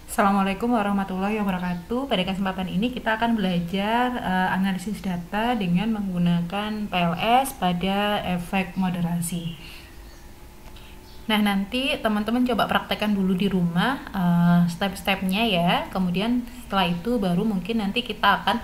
Assalamualaikum warahmatullahi wabarakatuh. Pada kesempatan ini kita akan belajar analisis data dengan menggunakan PLS pada efek moderasi. Nah, nanti teman-teman coba praktekkan dulu di rumah step-stepnya ya. Kemudian setelah itu baru mungkin nanti kita akan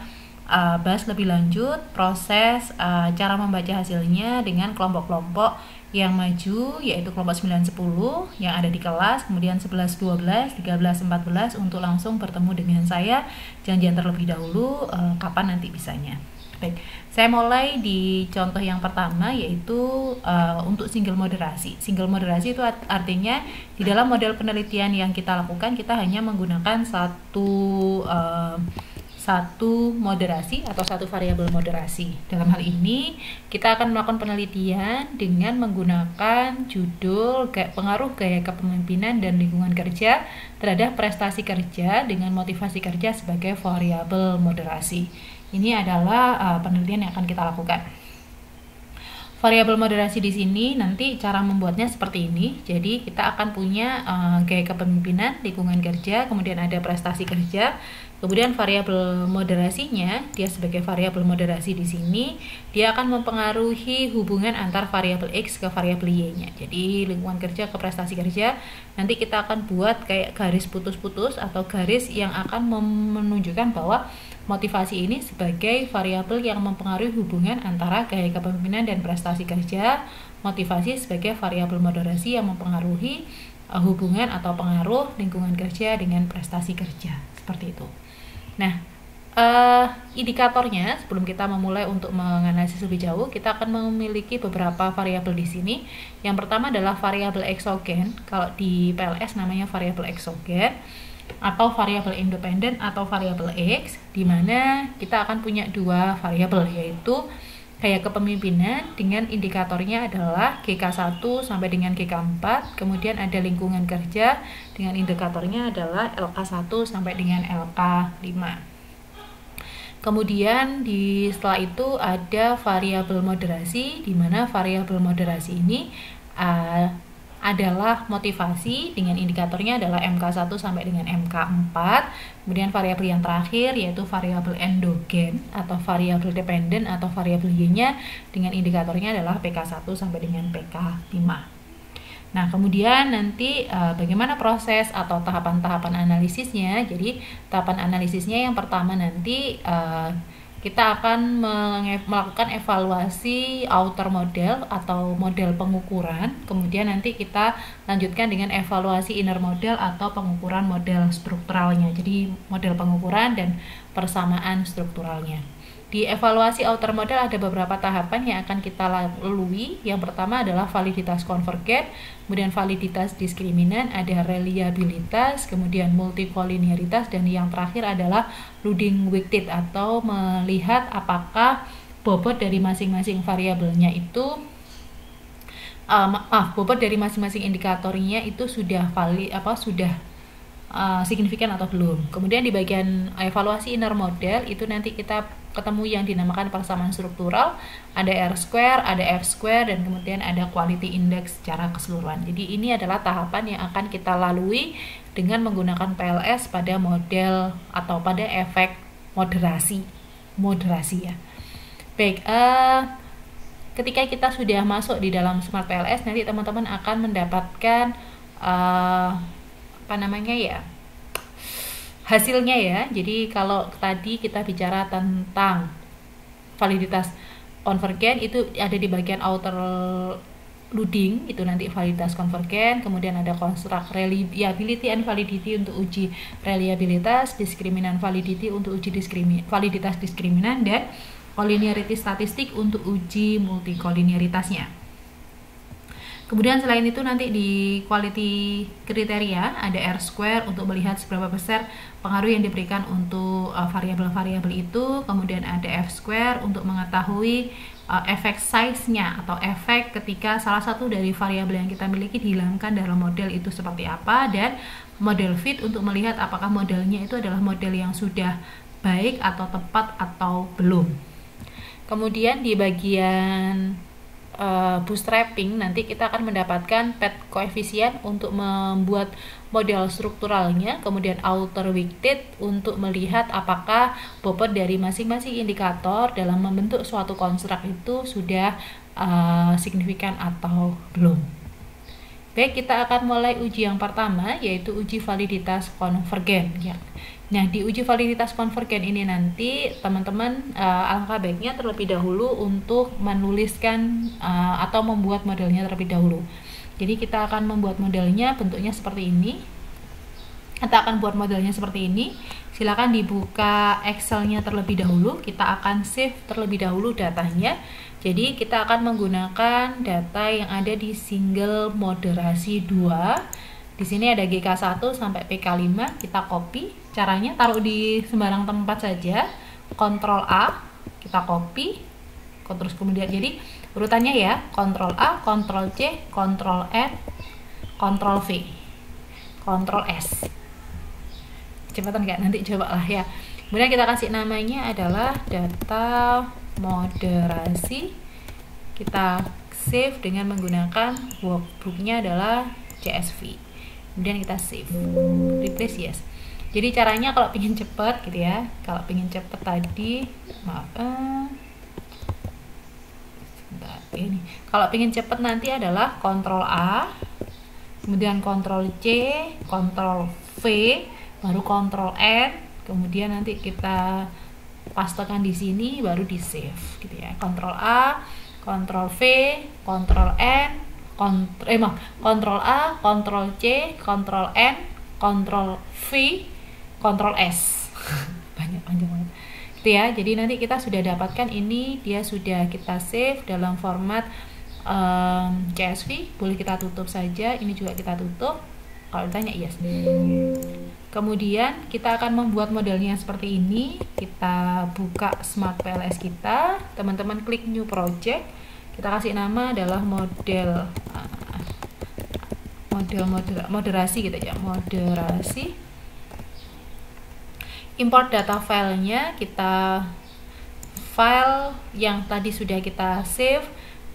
bahas lebih lanjut proses cara membaca hasilnya dengan kelompok-kelompok yang maju, yaitu kelompok 9-10 yang ada di kelas, kemudian 11-12, 13-14 untuk langsung bertemu dengan saya. Janjian terlebih dahulu kapan nanti bisanya. Baik, saya mulai di contoh yang pertama, yaitu untuk single moderasi. Single moderasi itu artinya di dalam model penelitian yang kita lakukan, kita hanya menggunakan satu moderasi atau satu variabel moderasi. Dalam hal ini, kita akan melakukan penelitian dengan menggunakan judul pengaruh gaya kepemimpinan dan lingkungan kerja terhadap prestasi kerja dengan motivasi kerja sebagai variabel moderasi. Ini adalah penelitian yang akan kita lakukan. Variabel moderasi di sini nanti cara membuatnya seperti ini. Jadi kita akan punya gaya kepemimpinan, lingkungan kerja, kemudian ada prestasi kerja. Kemudian variabel moderasinya, dia sebagai variabel moderasi di sini, dia akan mempengaruhi hubungan antar variabel X ke variabel Y-nya. Jadi lingkungan kerja ke prestasi kerja, nanti kita akan buat kayak garis putus-putus atau garis yang akan menunjukkan bahwa motivasi ini sebagai variabel yang mempengaruhi hubungan antara gaya kepemimpinan dan prestasi kerja. Motivasi sebagai variabel moderasi yang mempengaruhi hubungan atau pengaruh lingkungan kerja dengan prestasi kerja. Seperti itu. Nah, indikatornya sebelum kita memulai untuk menganalisis lebih jauh, kita akan memiliki beberapa variabel di sini. Yang pertama adalah variabel eksogen. Kalau di PLS namanya variabel eksogen atau variabel independen atau variabel X, di mana kita akan punya dua variabel, yaitu gaya kepemimpinan dengan indikatornya adalah GK1 sampai dengan GK4, kemudian ada lingkungan kerja dengan indikatornya adalah LK1 sampai dengan LK5. Kemudian setelah itu ada variabel moderasi, di mana variabel moderasi ini adalah motivasi dengan indikatornya adalah MK1 sampai dengan MK4. Kemudian variabel yang terakhir yaitu variabel endogen atau variabel dependen atau variabel Y-nya dengan indikatornya adalah PK1 sampai dengan PK5. Nah, kemudian nanti bagaimana proses atau tahapan-tahapan analisisnya. Jadi, tahapan analisisnya yang pertama nanti kita akan melakukan evaluasi outer model atau model pengukuran. Kemudian nanti kita lanjutkan dengan evaluasi inner model atau pengukuran model strukturalnya. Jadi, model pengukuran dan persamaan strukturalnya. Di evaluasi outer model ada beberapa tahapan yang akan kita lalui. Yang pertama adalah validitas konvergen, kemudian validitas diskriminan, ada reliabilitas, kemudian multikolinearitas, dan yang terakhir adalah loading weighted atau melihat apakah bobot dari masing-masing variabelnya itu bobot dari masing-masing indikatornya itu sudah signifikan atau belum. Kemudian di bagian evaluasi inner model itu nanti kita ketemu yang dinamakan persamaan struktural, ada R-square, ada F-square, dan kemudian ada quality index secara keseluruhan. Jadi ini adalah tahapan yang akan kita lalui dengan menggunakan PLS pada model atau pada efek moderasi ya. Baik, ketika kita sudah masuk di dalam Smart PLS, nanti teman-teman akan mendapatkan hasilnya ya. Jadi kalau tadi kita bicara tentang validitas konvergen, itu ada di bagian outer loading, itu nanti validitas konvergen. Kemudian ada construct reliability and validity untuk uji reliabilitas, diskriminan validity untuk uji validitas diskriminan, dan collinearity statistik untuk uji multikolinearitasnya. Kemudian selain itu nanti di quality kriteria ada R-square untuk melihat seberapa besar pengaruh yang diberikan untuk variabel-variabel itu. Kemudian ada F-square untuk mengetahui efek size-nya atau efek ketika salah satu dari variabel yang kita miliki dihilangkan dalam model itu seperti apa. Dan model fit untuk melihat apakah modelnya itu adalah model yang sudah baik atau tepat atau belum. Kemudian di bagian bootstrapping, nanti kita akan mendapatkan path koefisien untuk membuat model strukturalnya, kemudian outer weighted untuk melihat apakah bobot dari masing-masing indikator dalam membentuk suatu konstruk itu sudah signifikan atau belum. Baik, kita akan mulai uji yang pertama, yaitu uji validitas konvergen ya. Nah, di uji validitas konvergen ini nanti teman-teman alangkah baiknya terlebih dahulu untuk menuliskan atau membuat modelnya terlebih dahulu. Jadi kita akan membuat modelnya bentuknya seperti ini. Kita akan buat modelnya seperti ini. Silakan dibuka Excel-nya terlebih dahulu. Kita akan save terlebih dahulu datanya. Jadi kita akan menggunakan data yang ada di single moderasi 2. Di sini ada GK1 sampai PK5, kita copy. Caranya taruh di sembarang tempat saja. Ctrl A, kita copy. Terus kemudian jadi urutannya ya, Ctrl A, Ctrl C, Ctrl N, Ctrl V, Ctrl S. Cepatan nggak? Nanti coba lah ya. Kemudian kita kasih namanya adalah data moderasi. Kita save dengan menggunakan workbooknya adalah CSV. Kemudian kita save, replace yes. Jadi caranya kalau pengen cepet gitu ya, kalau pengen cepet tadi, maaf, ini. Kalau pengen cepet nanti adalah Ctrl A, kemudian Ctrl C, Ctrl V, baru Ctrl N, kemudian nanti kita pastekan di sini, baru di save gitu ya. Ctrl A, Ctrl V, Ctrl N, Ctrl A, Ctrl C, Ctrl N, Ctrl V, Ctrl S. Panjang banget. Gitu ya. Jadi nanti kita sudah dapatkan ini, dia sudah kita save dalam format CSV. Boleh kita tutup saja. Ini juga kita tutup. Kalau ditanya yes. Kemudian kita akan membuat modelnya seperti ini. Kita buka Smart PLS kita. Teman-teman klik New Project. Kita kasih nama adalah moderasi gitu ya, moderasi. Import data filenya, kita file yang tadi sudah kita save,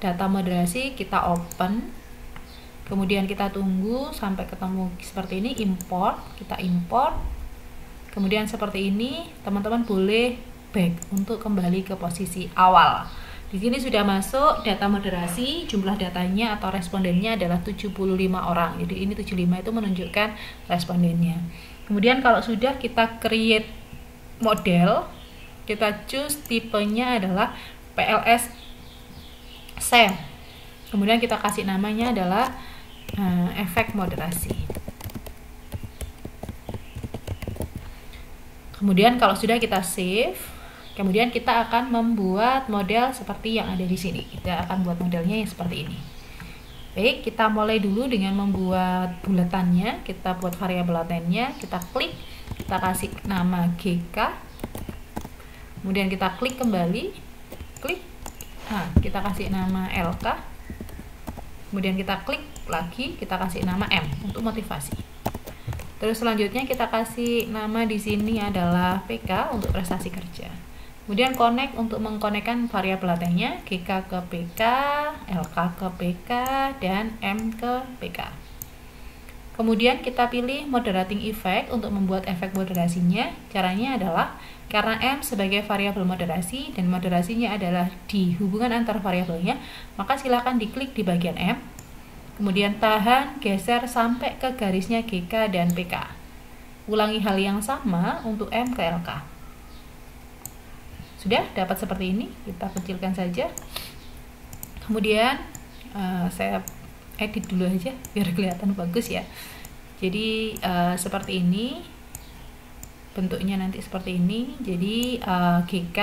data moderasi kita open. Kemudian kita tunggu sampai ketemu seperti ini, import, kita import. Kemudian seperti ini, teman-teman boleh back untuk kembali ke posisi awal. Di sini sudah masuk data moderasi, jumlah datanya atau respondennya adalah 75 orang. Jadi ini 75 itu menunjukkan respondennya. Kemudian kalau sudah kita create model, kita choose tipenya adalah PLS SEM. Kemudian kita kasih namanya adalah efek moderasi. Kemudian kalau sudah kita save, kemudian kita akan membuat model seperti yang ada di sini. Kita akan buat modelnya yang seperti ini. Baik, kita mulai dulu dengan membuat bulatannya. Kita buat variabel latennya, kita klik, kita kasih nama GK. Kemudian kita klik kembali, klik. Nah, kita kasih nama LK. Kemudian kita klik lagi, kita kasih nama M untuk motivasi. Terus selanjutnya kita kasih nama di sini adalah PK untuk prestasi kerja. Kemudian connect untuk mengkonekkan variabel latennya, GK ke PK, LK ke PK, dan M ke PK. Kemudian kita pilih moderating effect untuk membuat efek moderasinya. Caranya adalah karena M sebagai variabel moderasi dan moderasinya adalah di hubungan antar variabelnya, maka silakan diklik di bagian M. Kemudian tahan, geser sampai ke garisnya GK dan PK. Ulangi hal yang sama untuk M ke LK. Sudah dapat seperti ini, kita kecilkan saja. Kemudian saya edit dulu aja biar kelihatan bagus ya. Jadi seperti ini bentuknya, nanti seperti ini. Jadi GK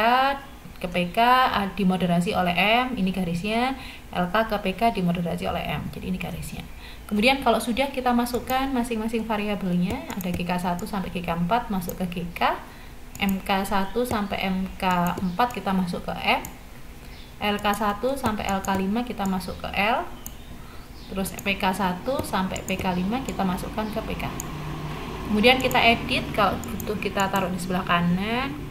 ke PK dimoderasi oleh M, ini garisnya. LK ke PK dimoderasi oleh M, jadi ini garisnya. Kemudian kalau sudah kita masukkan masing-masing variabelnya, ada GK1 sampai GK4 masuk ke GK, MK1 sampai MK4 kita masuk ke M, LK1 sampai LK5 kita masuk ke L, terus PK1 sampai PK5 kita masukkan ke PK. Kemudian kita edit, kalau butuh kita taruh di sebelah kanan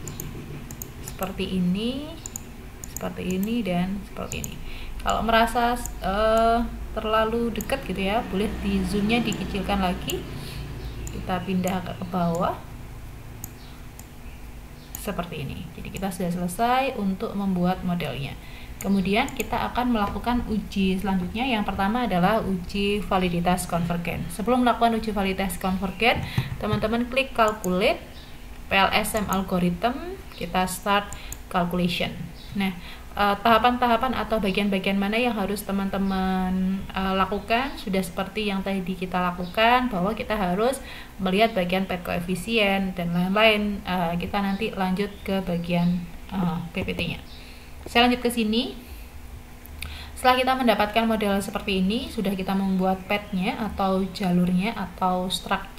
seperti ini, dan seperti ini. Kalau merasa terlalu dekat gitu ya, boleh di zoomnya dikecilkan lagi. Kita pindah ke bawah seperti ini. Jadi kita sudah selesai untuk membuat modelnya. Kemudian kita akan melakukan uji selanjutnya. Yang pertama adalah uji validitas konvergen. Sebelum melakukan uji validitas konvergen, teman-teman klik calculate PLSM algorithm, kita start calculation. Nah, tahapan-tahapan atau bagian-bagian mana yang harus teman-teman lakukan sudah seperti yang tadi kita lakukan, bahwa kita harus melihat bagian pad koefisien dan lain-lain. Kita nanti lanjut ke bagian PPT-nya. Saya lanjut ke sini. Setelah kita mendapatkan model seperti ini, sudah kita membuat padnya atau jalurnya atau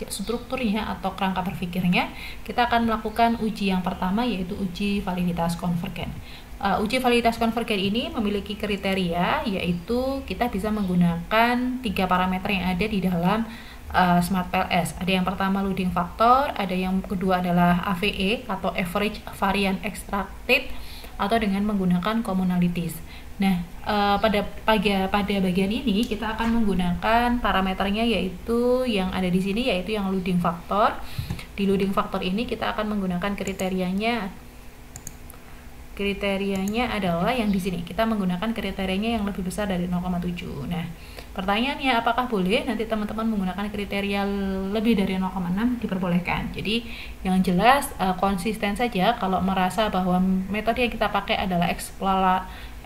strukturnya atau kerangka berpikirnya, kita akan melakukan uji yang pertama, yaitu uji validitas konvergen. Uji validitas konvergen ini memiliki kriteria, yaitu kita bisa menggunakan 3 parameter yang ada di dalam Smart PLS. Ada yang pertama loading factor, ada yang kedua adalah AVE atau average variance extracted, atau dengan menggunakan commonalities. Nah, pada bagian ini kita akan menggunakan parameternya, yaitu yang ada di sini, yaitu yang loading factor. Di loading factor ini kita akan menggunakan kriterianya adalah yang di sini. Kita menggunakan kriterianya yang lebih besar dari 0,7. Nah, pertanyaannya apakah boleh nanti teman-teman menggunakan kriteria lebih dari 0,6? Diperbolehkan. Jadi yang jelas konsisten saja. Kalau merasa bahwa metode yang kita pakai adalah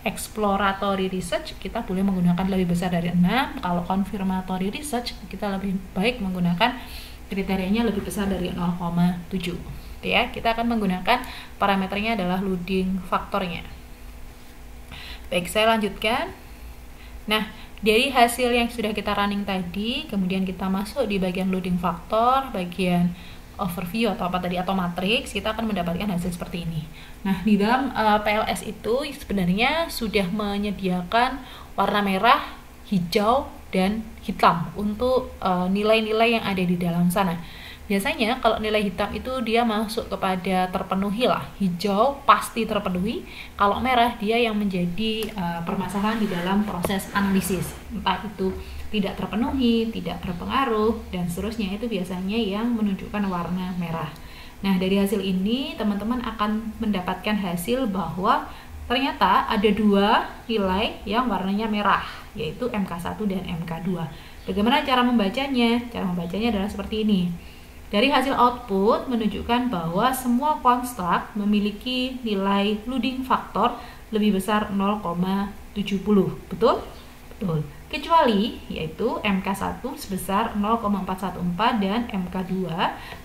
exploratory research, kita boleh menggunakan lebih besar dari 6. Kalau confirmatory research, kita lebih baik menggunakan kriterianya lebih besar dari 0,7. Ya, kita akan menggunakan parameternya adalah loading faktornya. Baik, saya lanjutkan. Nah, dari hasil yang sudah kita running tadi, kemudian kita masuk di bagian loading faktor, bagian overview atau apa tadi, atau matriks, kita akan mendapatkan hasil seperti ini. Nah, di dalam PLS itu sebenarnya sudah menyediakan warna merah, hijau, dan hitam untuk nilai-nilai yang ada di dalam sana. Biasanya kalau nilai hitam itu dia masuk kepada terpenuhi lah, hijau pasti terpenuhi, kalau merah dia yang menjadi permasalahan di dalam proses analisis, entah itu tidak terpenuhi, tidak berpengaruh, dan seterusnya. Itu biasanya yang menunjukkan warna merah. Nah, dari hasil ini teman-teman akan mendapatkan hasil bahwa ternyata ada 2 nilai yang warnanya merah, yaitu MK1 dan MK2. Bagaimana cara membacanya? Cara membacanya adalah seperti ini. Dari hasil output menunjukkan bahwa semua konstruk memiliki nilai loading factor lebih besar 0,70. Betul? Betul. Kecuali yaitu MK1 sebesar 0,414 dan MK2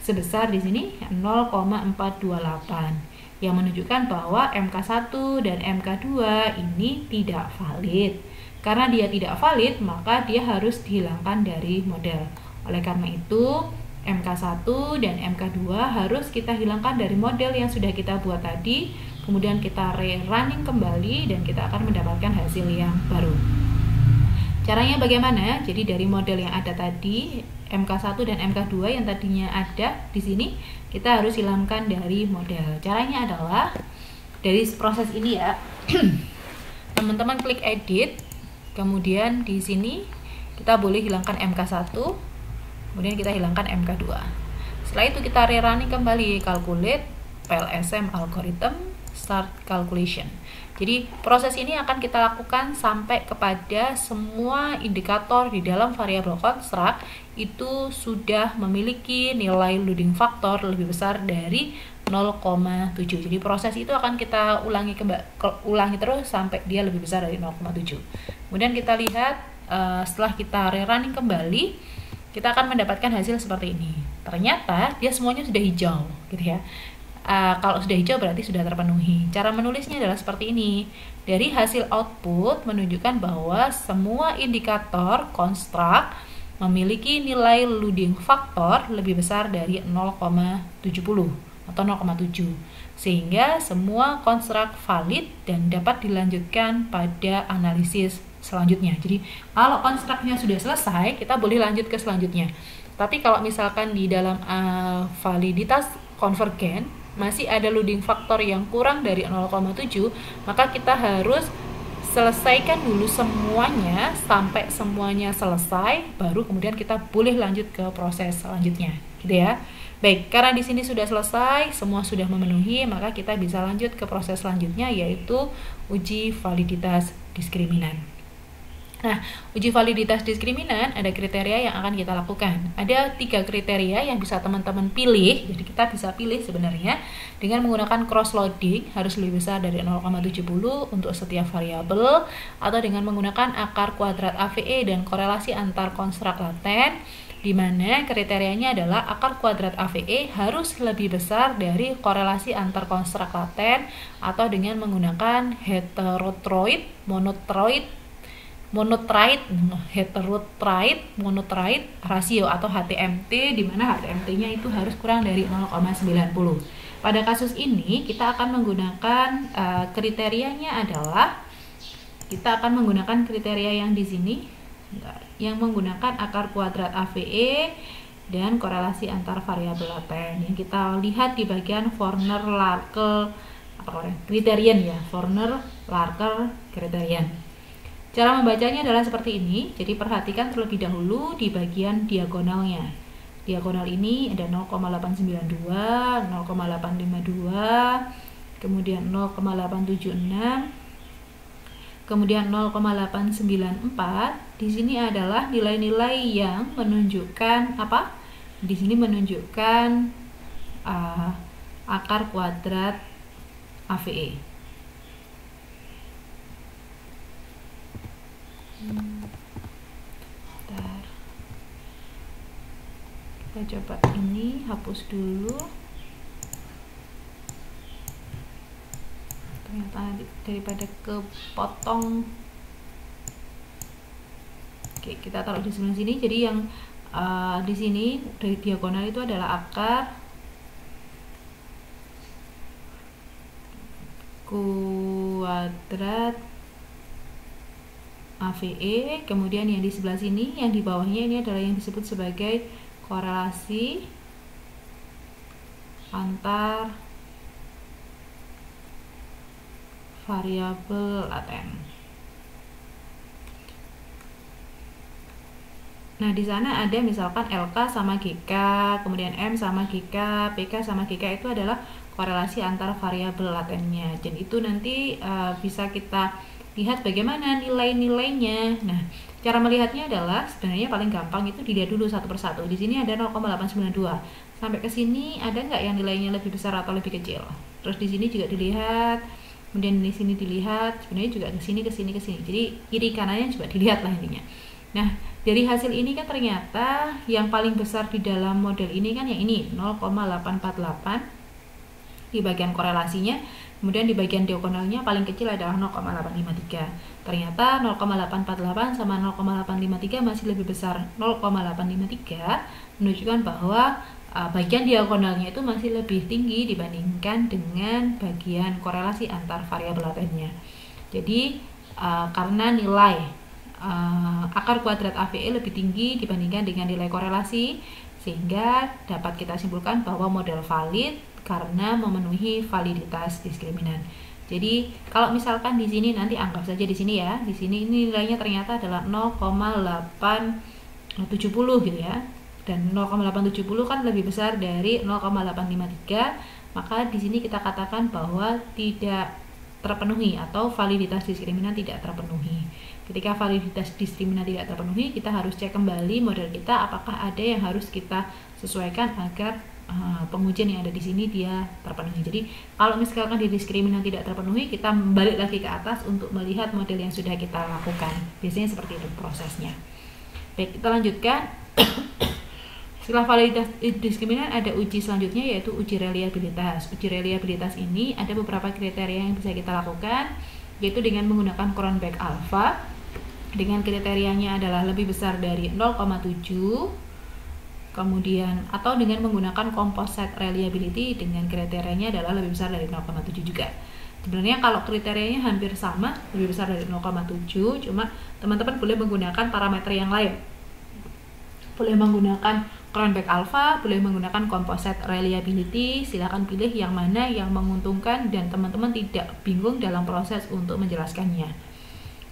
sebesar di sini 0,428. Yang menunjukkan bahwa MK1 dan MK2 ini tidak valid. Karena dia tidak valid, maka dia harus dihilangkan dari model. Oleh karena itu, MK1 dan MK2 harus kita hilangkan dari model yang sudah kita buat tadi, kemudian kita running kembali dan kita akan mendapatkan hasil yang baru. Caranya bagaimana? Jadi dari model yang ada tadi, MK1 dan MK2 yang tadinya ada di sini, kita harus hilangkan dari model. Caranya adalah dari proses ini ya. Teman-teman klik edit, kemudian di sini kita boleh hilangkan MK1, kemudian kita hilangkan MK2. Setelah itu kita rerunning kembali, calculate PLSM algorithm, start calculation. Jadi proses ini akan kita lakukan sampai kepada semua indikator di dalam variabel konstruk itu sudah memiliki nilai loading factor lebih besar dari 0,7. Jadi proses itu akan kita ulangi terus sampai dia lebih besar dari 0,7. Kemudian kita lihat setelah kita rerunning kembali, kita akan mendapatkan hasil seperti ini. Ternyata dia semuanya sudah hijau, gitu ya. Kalau sudah hijau berarti sudah terpenuhi. Cara menulisnya adalah seperti ini. Dari hasil output menunjukkan bahwa semua indikator konstruk memiliki nilai loading factor lebih besar dari 0,70 atau 0,7. Sehingga semua konstruk valid dan dapat dilanjutkan pada analisis selanjutnya. Jadi kalau konstruknya sudah selesai, kita boleh lanjut ke selanjutnya. Tapi kalau misalkan di dalam validitas konvergen masih ada loading factor yang kurang dari 0,7, maka kita harus selesaikan dulu semuanya sampai semuanya selesai, baru kemudian kita boleh lanjut ke proses selanjutnya, gitu ya. Baik, karena di sini sudah selesai, semua sudah memenuhi, maka kita bisa lanjut ke proses selanjutnya, yaitu uji validitas diskriminan. Nah, uji validitas diskriminan ada kriteria yang akan kita lakukan. Ada 3 kriteria yang bisa teman-teman pilih. Jadi kita bisa pilih sebenarnya dengan menggunakan cross loading, harus lebih besar dari 0,70 untuk setiap variabel, atau dengan menggunakan akar kuadrat AVE dan korelasi antar konstruk laten, di mana kriterianya adalah akar kuadrat AVE harus lebih besar dari korelasi antar konstruk laten, atau dengan menggunakan heterotroid, monotroid rasio atau HTMT, di mana HTMT-nya itu harus kurang dari 0,90. Pada kasus ini kita akan menggunakan kriterianya adalah kita akan menggunakan kriteria yang di sini, yang menggunakan akar kuadrat AVE dan korelasi antar variabel laten yang kita lihat di bagian Forner-Larker criterion ya, Forner-Larker criterion. Cara membacanya adalah seperti ini. Jadi perhatikan terlebih dahulu di bagian diagonalnya. Diagonal ini ada 0,892, 0,852, kemudian 0,876, kemudian 0,894. Di sini adalah nilai-nilai yang menunjukkan apa? Di sini menunjukkan akar kuadrat AVE. Bentar. Kita coba ini hapus dulu. Ternyata daripada kepotong. Oke, kita taruh di sebelah sini. Jadi yang di sini dari diagonal itu adalah akar kuadrat AVE, kemudian yang di sebelah sini, yang di bawahnya ini adalah yang disebut sebagai korelasi antar variabel laten. Nah, di sana ada misalkan LK sama GK, kemudian M sama GK, PK sama GK, itu adalah korelasi antar variabel latennya. Dan itu nanti bisa kita lihat bagaimana nilai-nilainya. Nah, cara melihatnya adalah sebenarnya paling gampang itu dilihat dulu satu persatu. Di sini ada 0,892. Sampai ke sini ada nggak yang nilainya lebih besar atau lebih kecil? Terus di sini juga dilihat, kemudian di sini dilihat, sebenarnya juga ke sini, ke sini, ke sini. Jadi kiri kanannya juga dilihat lah intinya. Nah, dari hasil ini kan ternyata yang paling besar di dalam model ini kan yang ini 0,848 di bagian korelasinya. Kemudian di bagian diagonalnya paling kecil adalah 0,853. Ternyata 0,848 sama 0,853 masih lebih besar 0,853, menunjukkan bahwa bagian diagonalnya itu masih lebih tinggi dibandingkan dengan bagian korelasi antar variabel latennya. Jadi karena nilai akar kuadrat AVE lebih tinggi dibandingkan dengan nilai korelasi, sehingga dapat kita simpulkan bahwa model valid karena memenuhi validitas diskriminan. Jadi kalau misalkan di sini nanti anggap saja di sini ya, di sini ini nilainya ternyata adalah 0,870 gitu ya. Dan 0,870 kan lebih besar dari 0,853, maka di sini kita katakan bahwa tidak terpenuhi atau validitas diskriminan tidak terpenuhi. Ketika validitas diskriminan tidak terpenuhi, kita harus cek kembali model kita apakah ada yang harus kita sesuaikan agar pengujian yang ada di sini dia terpenuhi. Jadi kalau misalkan di diskriminan tidak terpenuhi, kita balik lagi ke atas untuk melihat model yang sudah kita lakukan. Biasanya seperti itu prosesnya. Baik, kita lanjutkan. Setelah validitas diskriminan ada uji selanjutnya, yaitu uji reliabilitas. Uji reliabilitas ini ada beberapa kriteria yang bisa kita lakukan, yaitu dengan menggunakan Cronbach alpha. Dengan kriterianya adalah lebih besar dari 0,7, kemudian atau dengan menggunakan composite reliability dengan kriterianya adalah lebih besar dari 0,7 juga. Sebenarnya kalau kriterianya hampir sama, lebih besar dari 0,7, cuma teman-teman boleh menggunakan parameter yang lain. Boleh menggunakan Cronbach alpha, boleh menggunakan composite reliability, silahkan pilih yang mana yang menguntungkan dan teman-teman tidak bingung dalam proses untuk menjelaskannya.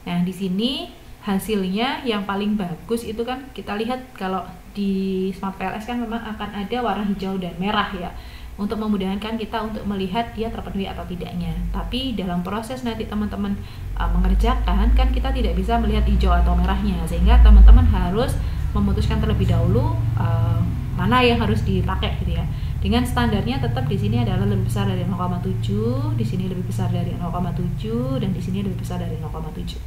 Nah, di sini hasilnya yang paling bagus itu kan kita lihat kalau di Smart PLS kan memang akan ada warna hijau dan merah ya, untuk memudahkan kita untuk melihat dia terpenuhi atau tidaknya. Tapi dalam proses nanti teman-teman mengerjakan kan kita tidak bisa melihat hijau atau merahnya, sehingga teman-teman harus memutuskan terlebih dahulu mana yang harus dipakai gitu ya. Dengan standarnya tetap di sini adalah lebih besar dari 0,7, di sini lebih besar dari 0,7, dan di sini lebih besar dari 0,7.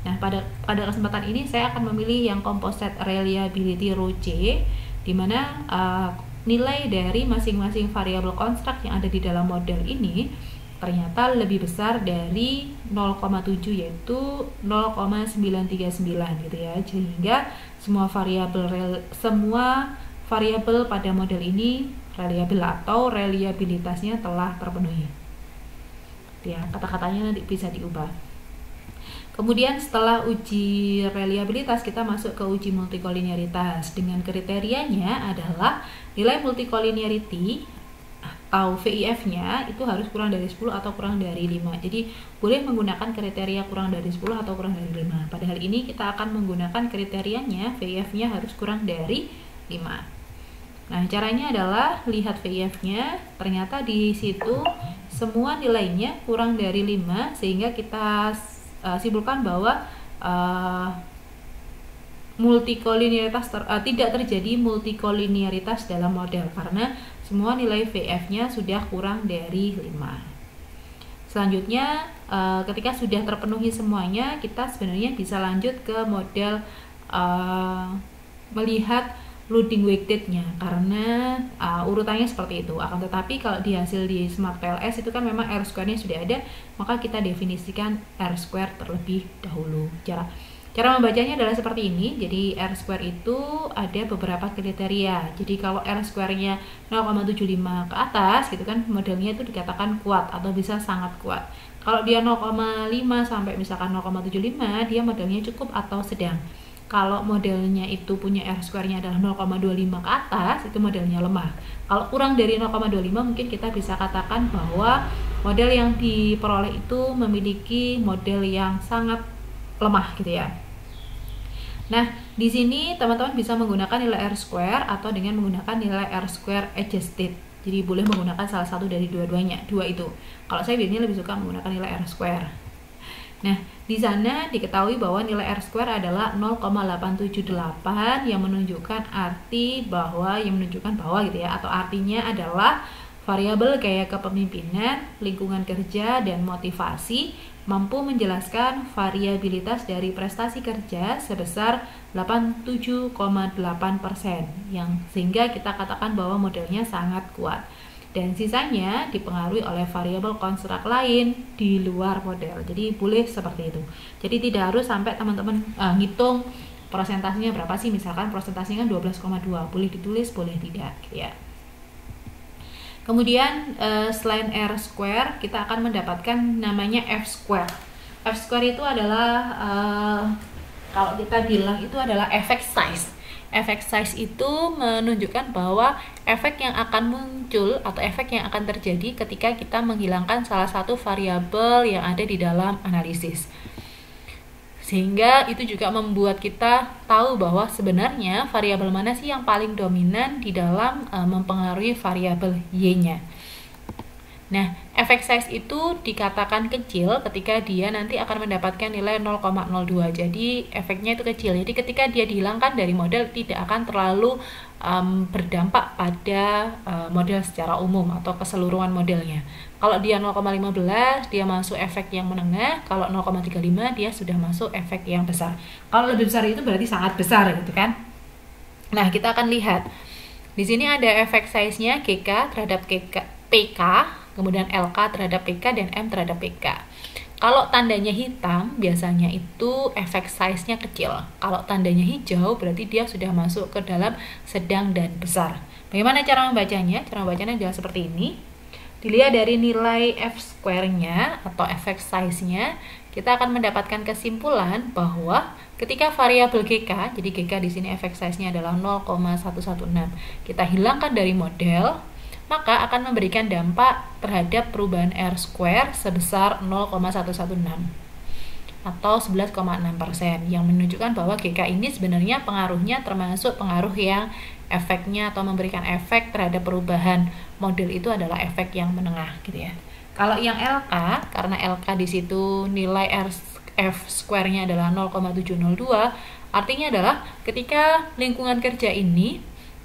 Nah, pada kesempatan ini saya akan memilih yang Composite Reliability Rho C, di mana nilai dari masing-masing variabel construct yang ada di dalam model ini ternyata lebih besar dari 0,7, yaitu 0,939 gitu ya. Sehingga semua variabel pada model ini reliable atau reliabilitasnya telah terpenuhi. Ya, kata-katanya nanti bisa diubah. Kemudian setelah uji reliabilitas kita masuk ke uji multicollinearitas, dengan kriterianya adalah nilai multicollinearity atau VIF-nya itu harus kurang dari 10 atau kurang dari 5. Jadi boleh menggunakan kriteria kurang dari 10 atau kurang dari 5. Pada hal ini kita akan menggunakan kriterianya VIF-nya harus kurang dari 5. Nah, caranya adalah lihat VIF-nya, ternyata di situ semua nilainya kurang dari 5, sehingga kita simpulkan bahwa tidak terjadi multicollinearitas dalam model karena semua nilai VF-nya sudah kurang dari 5. Selanjutnya, ketika sudah terpenuhi semuanya, kita sebenarnya bisa lanjut ke model melihat loading weighted-nya, karena urutannya seperti itu. Akan tetapi kalau di hasil di Smart PLS itu kan memang R-square-nya sudah ada, maka kita definisikan R-square terlebih dahulu. Cara membacanya adalah seperti ini. Jadi R-square itu ada beberapa kriteria. Jadi kalau R-square-nya 0,75 ke atas gitu kan, modelnya itu dikatakan kuat atau bisa sangat kuat. Kalau dia 0,5 sampai misalkan 0,75, dia modelnya cukup atau sedang. Kalau modelnya itu punya R-square-nya adalah 0,25 ke atas, itu modelnya lemah. Kalau kurang dari 0,25 mungkin kita bisa katakan bahwa model yang diperoleh itu memiliki model yang sangat lemah gitu ya. Nah, di sini teman-teman bisa menggunakan nilai R-square atau dengan menggunakan nilai R-square adjusted. Jadi boleh menggunakan salah satu dari dua-duanya, dua itu. Kalau saya biasanya lebih suka menggunakan nilai R-square. Nah, di sana diketahui bahwa nilai R-square adalah 0,878 yang menunjukkan bahwa gitu ya, atau artinya adalah variabel gaya kepemimpinan, lingkungan kerja, dan motivasi mampu menjelaskan variabilitas dari prestasi kerja sebesar 87,8%, yang sehingga kita katakan bahwa modelnya sangat kuat. Dan sisanya dipengaruhi oleh variabel konstruk lain di luar model. Jadi boleh seperti itu. Jadi tidak harus sampai teman-teman ngitung persentasenya berapa sih. Misalkan persentasenya kan 12,2, boleh ditulis, boleh tidak ya. Kemudian selain R-square, kita akan mendapatkan namanya F-square. F-square itu adalah kalau kita bilang itu adalah effect size. Efek size itu menunjukkan bahwa efek yang akan muncul atau efek yang akan terjadi ketika kita menghilangkan salah satu variabel yang ada di dalam analisis. Sehingga itu juga membuat kita tahu bahwa sebenarnya variabel mana sih yang paling dominan di dalam mempengaruhi variabel Y-nya. Nah, efek size itu dikatakan kecil ketika dia nanti akan mendapatkan nilai 0,02. Jadi efeknya itu kecil. Jadi ketika dia dihilangkan dari model tidak akan terlalu berdampak pada model secara umum atau keseluruhan modelnya. Kalau dia 0,15 dia masuk efek yang menengah, kalau 0,35 dia sudah masuk efek yang besar. Kalau lebih besar itu berarti sangat besar gitu kan. Nah, kita akan lihat. Di sini ada efek size-nya GK terhadap PK, kemudian LK terhadap PK dan M terhadap PK. Kalau tandanya hitam, biasanya itu efek size-nya kecil. Kalau tandanya hijau, berarti dia sudah masuk ke dalam sedang dan besar. Bagaimana cara membacanya? Cara membacanya adalah seperti ini. Dilihat dari nilai F-square-nya atau efek size-nya, kita akan mendapatkan kesimpulan bahwa ketika variabel GK, jadi GK di sini efek size-nya adalah 0,116, kita hilangkan dari model, maka akan memberikan dampak terhadap perubahan R-square sebesar 0,116. atau 11,6%, yang menunjukkan bahwa GK ini sebenarnya pengaruhnya termasuk pengaruh yang efeknya atau memberikan efek terhadap perubahan model itu adalah efek yang menengah gitu ya. Kalau yang LK, karena LK di situ nilai F square-nya adalah 0,702, artinya adalah ketika lingkungan kerja ini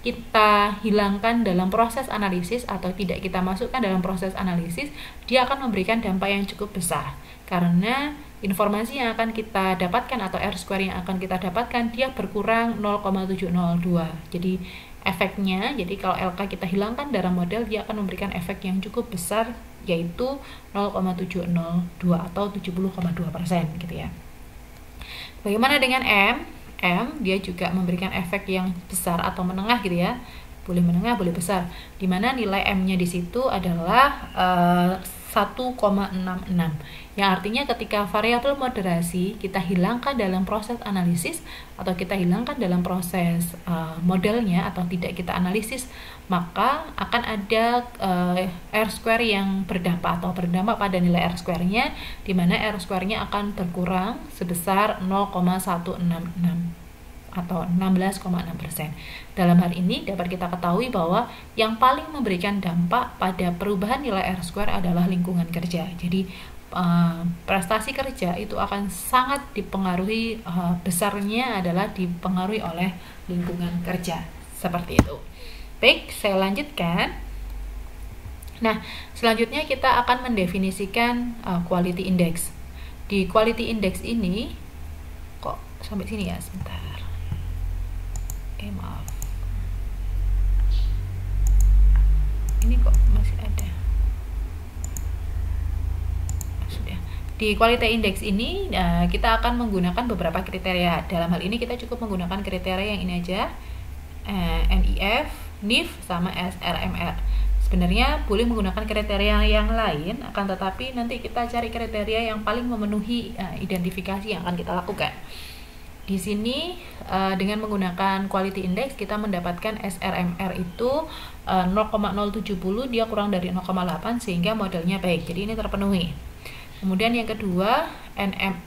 kita hilangkan dalam proses analisis atau tidak kita masukkan dalam proses analisis, dia akan memberikan dampak yang cukup besar. Karena informasi yang akan kita dapatkan atau R square yang akan kita dapatkan, dia berkurang 0,702. Jadi efeknya, jadi kalau LK kita hilangkan dalam model, dia akan memberikan efek yang cukup besar, yaitu 0,702 atau 70,2% gitu ya. Bagaimana dengan M? M dia juga memberikan efek yang besar atau menengah gitu ya, boleh menengah boleh besar, dimana nilai M-nya di situ adalah 1,66, yang artinya ketika variabel moderasi kita hilangkan dalam proses analisis atau kita hilangkan dalam proses modelnya atau tidak kita analisis, maka akan ada R square yang berdampak atau berdampak pada nilai R square-nya, di mana R square-nya akan berkurang sebesar 0,166 atau 16,6%. Dalam hal ini dapat kita ketahui bahwa yang paling memberikan dampak pada perubahan nilai R square adalah lingkungan kerja. Jadi prestasi kerja itu akan sangat dipengaruhi, besarnya adalah dipengaruhi oleh lingkungan kerja. Seperti itu. Baik, saya lanjutkan. Nah, selanjutnya kita akan mendefinisikan quality index. Di quality index ini, kok sampai sini ya, sebentar. Maaf, ini kok masih ada. Sudah. Di quality index ini kita akan menggunakan beberapa kriteria. Dalam hal ini kita cukup menggunakan kriteria yang ini aja, NIF, NIF, sama SRMR. Sebenarnya boleh menggunakan kriteria yang lain, akan tetapi nanti kita cari kriteria yang paling memenuhi identifikasi yang akan kita lakukan. Di sini dengan menggunakan quality index kita mendapatkan SRMR itu 0,070, dia kurang dari 0,8 sehingga modelnya baik. Jadi ini terpenuhi. Kemudian yang kedua,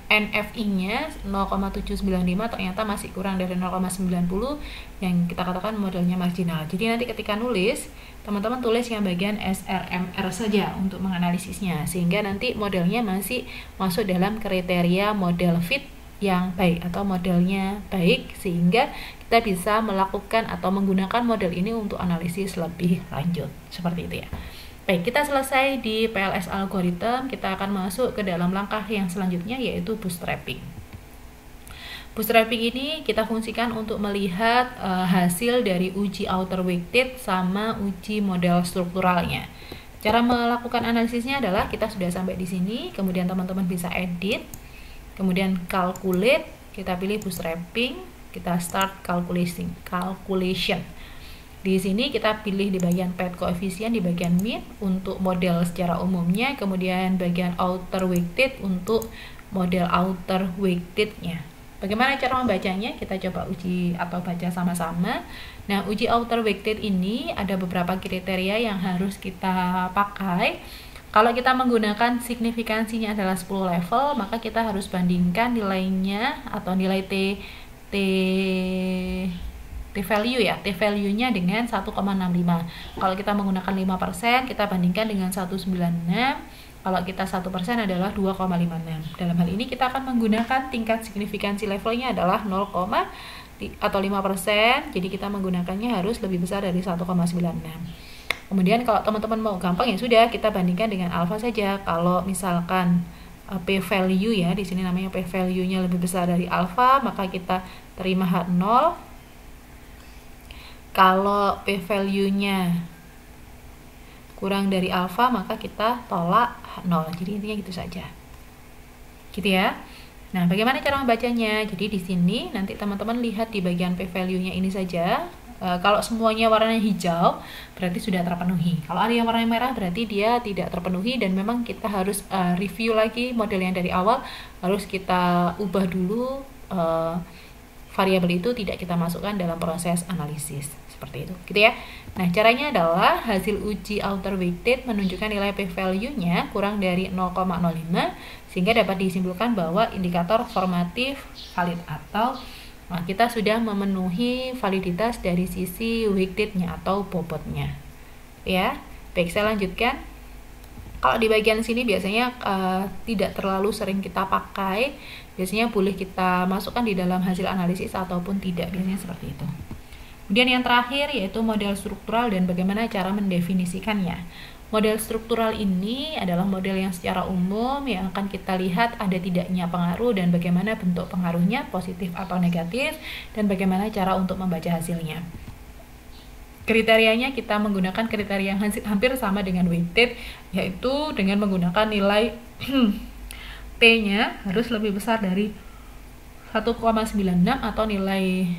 NFI-nya 0,795 ternyata masih kurang dari 0,90, yang kita katakan modelnya marginal. Jadi nanti ketika nulis, teman-teman tulis yang bagian SRMR saja untuk menganalisisnya, sehingga nanti modelnya masih masuk dalam kriteria model fit yang baik atau modelnya baik, sehingga kita bisa melakukan atau menggunakan model ini untuk analisis lebih lanjut. Seperti itu ya. Baik, kita selesai di PLS algorithm, kita akan masuk ke dalam langkah yang selanjutnya, yaitu bootstrapping. Bootstrapping ini kita fungsikan untuk melihat hasil dari uji outer weighted sama uji model strukturalnya. Cara melakukan analisisnya adalah kita sudah sampai di sini, kemudian teman-teman bisa edit, kemudian calculate, kita pilih bootstrapping, kita start calculation. Di sini kita pilih di bagian path coefficient, di bagian mean untuk model secara umumnya, kemudian bagian outer weighted untuk model outer weighted-nya. Bagaimana cara membacanya? Kita coba uji atau baca sama-sama. Nah, uji outer weighted ini ada beberapa kriteria yang harus kita pakai. Kalau kita menggunakan signifikansinya adalah 10 level, maka kita harus bandingkan nilainya atau nilai T value ya, T value-nya dengan 1,65. Kalau kita menggunakan 5%, kita bandingkan dengan 196. Kalau kita 1% adalah 2,56. Dalam hal ini kita akan menggunakan tingkat signifikansi levelnya adalah 0, atau 5%. Jadi kita menggunakannya harus lebih besar dari 1,96. Kemudian kalau teman-teman mau gampang ya sudah, kita bandingkan dengan alfa saja. Kalau misalkan P value ya, di sini namanya P value-nya lebih besar dari alfa, maka kita terima H0. Kalau P value-nya kurang dari alfa, maka kita tolak H0. Jadi intinya gitu saja. Gitu ya. Nah, bagaimana cara membacanya? Jadi di sini nanti teman-teman lihat di bagian P value-nya ini saja. Kalau semuanya warnanya hijau berarti sudah terpenuhi. Kalau ada yang warna merah berarti dia tidak terpenuhi, dan memang kita harus review lagi model yang dari awal, harus kita ubah dulu variabel itu tidak kita masukkan dalam proses analisis. seperti itu gitu ya. Nah, caranya adalah hasil uji outer weighted menunjukkan nilai p-value-nya kurang dari 0,05 sehingga dapat disimpulkan bahwa indikator formatif valid atau kita sudah memenuhi validitas dari sisi weighted-nya atau bobotnya. Ya. Baik, saya lanjutkan. Kalau di bagian sini biasanya tidak terlalu sering kita pakai, biasanya boleh kita masukkan di dalam hasil analisis ataupun tidak, biasanya seperti itu. Kemudian yang terakhir yaitu model struktural dan bagaimana cara mendefinisikannya. Model struktural ini adalah model yang secara umum yang akan kita lihat ada tidaknya pengaruh dan bagaimana bentuk pengaruhnya, positif atau negatif, dan bagaimana cara untuk membaca hasilnya. Kriterianya kita menggunakan kriteria yang hampir sama dengan weighted, yaitu dengan menggunakan nilai T-nya harus lebih besar dari 1,96 atau nilai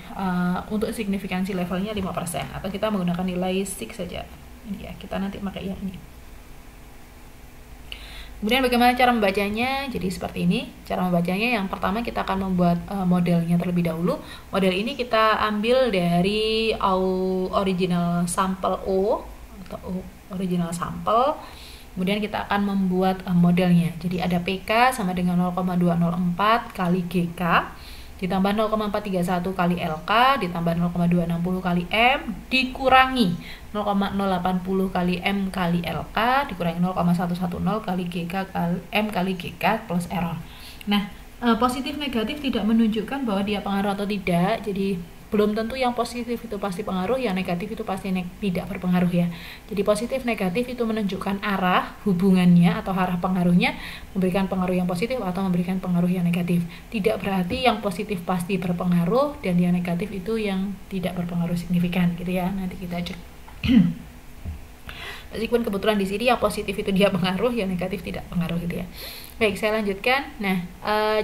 untuk signifikansi levelnya 5%, atau kita menggunakan nilai 6 saja. Ini ya, kita nanti pakai yang ini. Kemudian bagaimana cara membacanya? Jadi seperti ini cara membacanya. Yang pertama kita akan membuat modelnya terlebih dahulu. Model ini kita ambil dari original sampel O atau original sampel. Kemudian kita akan membuat modelnya. Jadi ada PK sama dengan 0,204 kali GK ditambah 0,431 kali LK ditambah 0,260 kali M dikurangi 0,080 kali M kali LK dikurangi 0,110 kali GK kali M kali GK plus error. Nah, positif negatif tidak menunjukkan bahwa dia pengaruh atau tidak. Jadi belum tentu yang positif itu pasti pengaruh, yang negatif itu pasti tidak berpengaruh ya. Jadi positif negatif itu menunjukkan arah hubungannya atau arah pengaruhnya, memberikan pengaruh yang positif atau memberikan pengaruh yang negatif. Tidak berarti yang positif pasti berpengaruh dan yang negatif itu yang tidak berpengaruh signifikan gitu ya. Nanti kita cek. Meskipun kebetulan di sini yang positif itu dia pengaruh, yang negatif tidak pengaruh gitu ya. Baik, saya lanjutkan. Nah,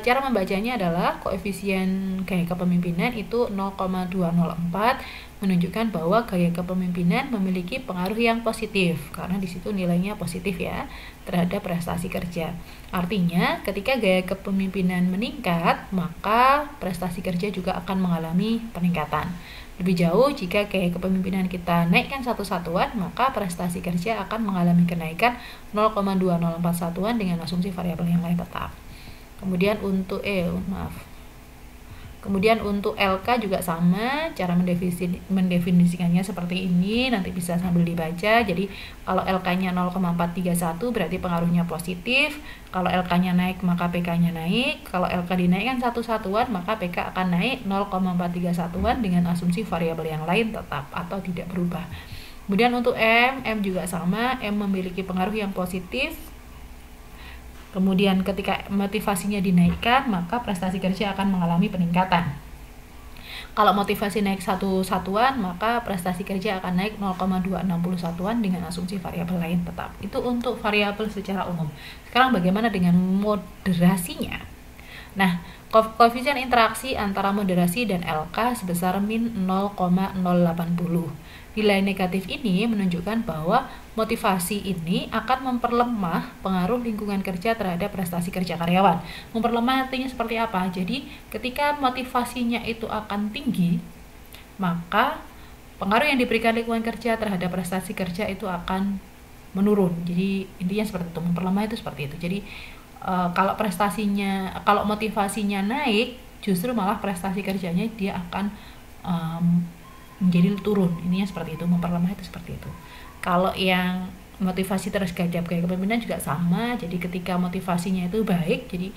cara membacanya adalah koefisien gaya kepemimpinan itu 0,204 menunjukkan bahwa gaya kepemimpinan memiliki pengaruh yang positif karena di situ nilainya positif ya terhadap prestasi kerja. Artinya, ketika gaya kepemimpinan meningkat, maka prestasi kerja juga akan mengalami peningkatan. Lebih jauh, jika gaya kepemimpinan kita naikkan satu satuan, maka prestasi kerja akan mengalami kenaikan 0,204 satuan dengan asumsi variabel yang lain tetap. Kemudian untuk LK juga sama, cara mendefinisikannya seperti ini, nanti bisa sambil dibaca. Jadi kalau LK-nya 0,431 berarti pengaruhnya positif, kalau LK-nya naik maka PK-nya naik, kalau LK dinaikkan satu satuan maka PK akan naik 0,43 satuan dengan asumsi variabel yang lain tetap atau tidak berubah. Kemudian untuk M juga sama, M memiliki pengaruh yang positif. Kemudian ketika motivasinya dinaikkan, maka prestasi kerja akan mengalami peningkatan. Kalau motivasi naik satu satuan, maka prestasi kerja akan naik 0,260 satuan dengan asumsi variabel lain tetap. Itu untuk variabel secara umum. Sekarang bagaimana dengan moderasinya? Nah, koefisien interaksi antara moderasi dan LK sebesar min 0,080. Nilai negatif ini menunjukkan bahwa motivasi ini akan memperlemah pengaruh lingkungan kerja terhadap prestasi kerja karyawan. Memperlemah artinya seperti apa? Jadi ketika motivasinya itu akan tinggi, maka pengaruh yang diberikan lingkungan kerja terhadap prestasi kerja itu akan menurun. Jadi intinya seperti itu, memperlemah itu seperti itu. Jadi kalau motivasinya naik, justru malah prestasi kerjanya dia akan menjadi turun. Ininya seperti itu, memperlemah itu seperti itu. Kalau yang motivasi terus gaya kepemimpinan juga sama. Jadi ketika motivasinya itu baik, jadi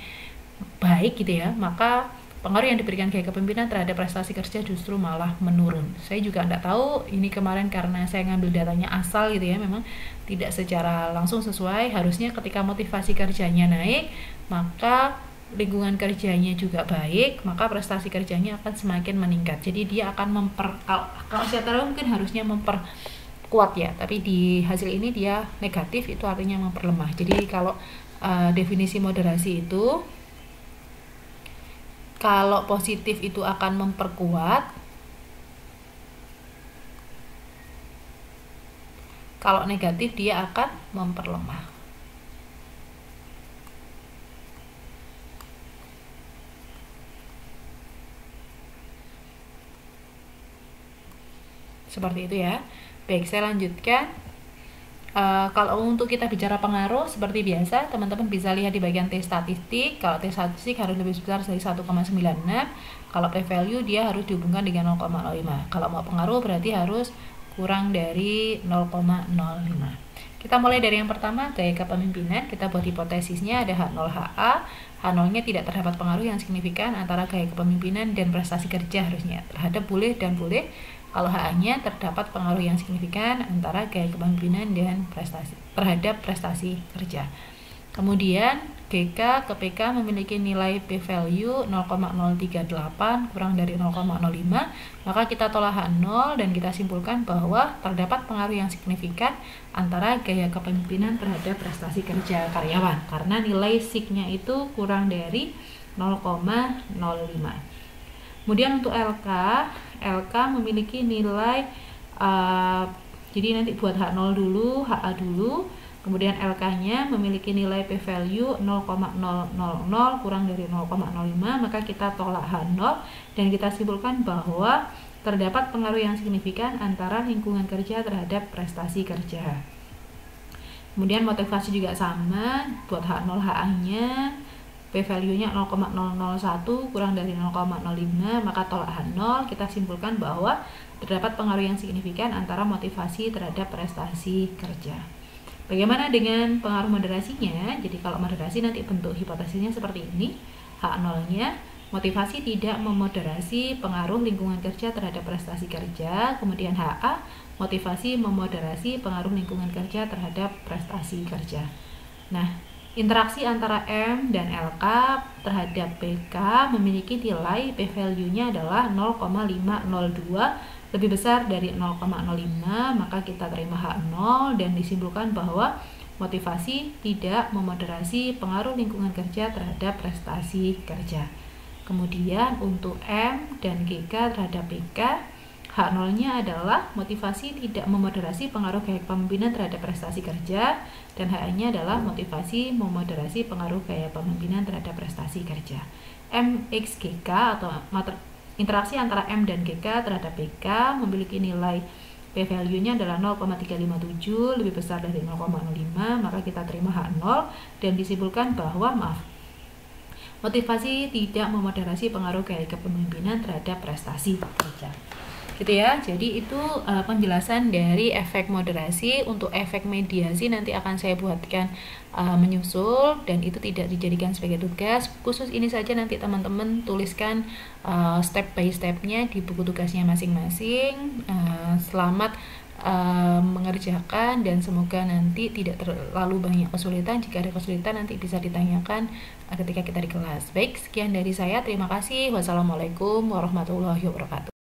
baik gitu ya, maka pengaruh yang diberikan gaya kepemimpinan terhadap prestasi kerja justru malah menurun. Saya juga tidak tahu, ini kemarin karena saya ngambil datanya asal gitu ya, memang tidak secara langsung sesuai. Harusnya ketika motivasi kerjanya naik, maka lingkungan kerjanya juga baik, maka prestasi kerjanya akan semakin meningkat. Jadi dia akan kalau saya tahu mungkin harusnya memperkuat ya, tapi di hasil ini dia negatif, itu artinya memperlemah. Jadi kalau definisi moderasi itu, kalau positif itu akan memperkuat, kalau negatif dia akan memperlemah. Seperti itu ya. Baik, saya lanjutkan. Kalau untuk kita bicara pengaruh, seperti biasa, teman-teman bisa lihat di bagian T statistik. Kalau T statistik harus lebih besar dari 1,96. Kalau p-value dia harus dihubungkan dengan 0,05. Kalau mau pengaruh berarti harus kurang dari 0,05. Kita mulai dari yang pertama, gaya kepemimpinan. Kita buat hipotesisnya ada H0HA. H0-nya tidak terdapat pengaruh yang signifikan antara gaya kepemimpinan dan prestasi kerja harusnya. Terhadap boleh dan boleh. Kalau HA-nya terdapat pengaruh yang signifikan antara gaya kepemimpinan dan terhadap prestasi kerja. Kemudian GK ke PK memiliki nilai p-value 0,038 kurang dari 0,05, maka kita tolak H0 dan kita simpulkan bahwa terdapat pengaruh yang signifikan antara gaya kepemimpinan terhadap prestasi kerja karyawan karena nilai SIG-nya itu kurang dari 0,05. Kemudian untuk LK memiliki nilai, jadi nanti buat H0 dulu, HA dulu, kemudian LK-nya memiliki nilai p-value 0,000 kurang dari 0,05, maka kita tolak H0 dan kita simpulkan bahwa terdapat pengaruh yang signifikan antara lingkungan kerja terhadap prestasi kerja. Kemudian motivasi juga sama, buat H0 HA-nya p-value-nya 0,001 kurang dari 0,05, maka tolak H0, kita simpulkan bahwa terdapat pengaruh yang signifikan antara motivasi terhadap prestasi kerja. Bagaimana dengan pengaruh moderasinya? Jadi kalau moderasi nanti bentuk hipotesisnya seperti ini. H0-nya motivasi tidak memoderasi pengaruh lingkungan kerja terhadap prestasi kerja. Kemudian HA, motivasi memoderasi pengaruh lingkungan kerja terhadap prestasi kerja. Nah, interaksi antara M dan LK terhadap PK memiliki nilai p-value-nya adalah 0,502 lebih besar dari 0,05, maka kita terima H0 dan disimpulkan bahwa motivasi tidak memoderasi pengaruh lingkungan kerja terhadap prestasi kerja. Kemudian untuk M dan GK terhadap PK, H0-nya adalah motivasi tidak memoderasi pengaruh gaya kepemimpinan terhadap prestasi kerja, dan HA-nya adalah motivasi memoderasi pengaruh gaya kepemimpinan terhadap prestasi kerja. MXGK atau interaksi antara M dan GK terhadap PK memiliki nilai p-value-nya adalah 0,357 lebih besar dari 0,05, maka kita terima H0 dan disimpulkan bahwa motivasi tidak memoderasi pengaruh gaya kepemimpinan terhadap prestasi kerja. Gitu ya. Jadi itu penjelasan dari efek moderasi. Untuk efek mediasi nanti akan saya buatkan menyusul dan itu tidak dijadikan sebagai tugas khusus. Ini saja nanti teman-teman tuliskan step by stepnya di buku tugasnya masing-masing. Selamat mengerjakan dan semoga nanti tidak terlalu banyak kesulitan. Jika ada kesulitan nanti bisa ditanyakan ketika kita di kelas. Baik, sekian dari saya. Terima kasih. Wassalamualaikum warahmatullahi wabarakatuh.